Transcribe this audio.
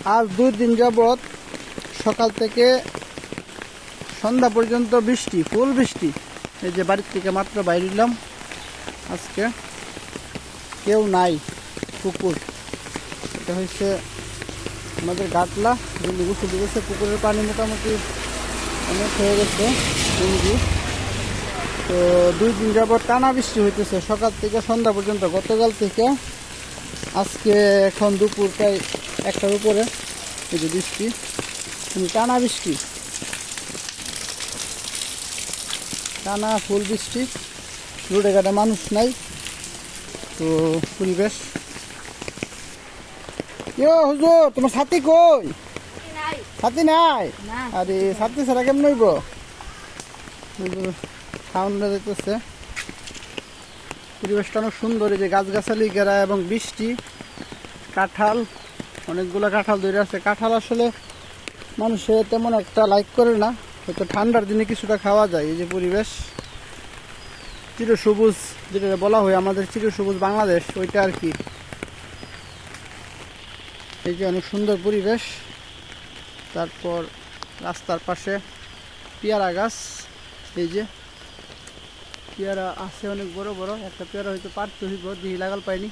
আজ 2 দিন যাবৎ সকাল থেকে সন্ধ্যা পর্যন্ত বৃষ্টি, ফুল বৃষ্টি। এই যে বাড়ির থেকে মাত্র বাইরে এলাম, আজকে কেউ নাই। পুকুর, এটা হচ্ছে আমাদের গাটলা, যেগুলি গোসল দিয়েছে। পুকুরের পানি মোটামুটি অনেক হয়ে গেছে ডেঙ্গি। তো 2 দিন যাবৎ টানা বৃষ্টি হইতেছে সকাল থেকে সন্ধ্যা পর্যন্ত। গতকাল থেকে আজকে এখন দুপুর প্রায় 1টার উপরে এই যে বৃষ্টি, টানা বৃষ্টি, টানা ফুল বৃষ্টি। রোডে ঘাটে মানুষ নাই। তো পরিবেশ, হুজুর তোমার সাথী কই? সাথী নাই? আরে সাথী ছাড়া কেমন হইব? সাউন্ড যেতেছে। পরিবেশটা অনেক সুন্দর, এই যে গাছগাছালি ঘেরা এবং বৃষ্টি। কাঁঠাল, অনেকগুলো কাঁঠাল ধরে আছে। কাঁঠাল আসলে মানুষে তেমন একটা লাইক করে না, হয়তো ঠান্ডার দিনে কিছুটা খাওয়া যায়। এই যে পরিবেশ, চিরসবুজ, যেটা বলা হয় আমাদের চিরসবুজ বাংলাদেশ, ওইটা আর কি। এই যে অনেক সুন্দর পরিবেশ। তারপর রাস্তার পাশে পেয়ারা গাছ, এই যে পেয়ারা আছে অনেক বড় বড়। একটা পেয়ারা হয়তো পারতে হইব, দিয়ে লাগাল পাইনি।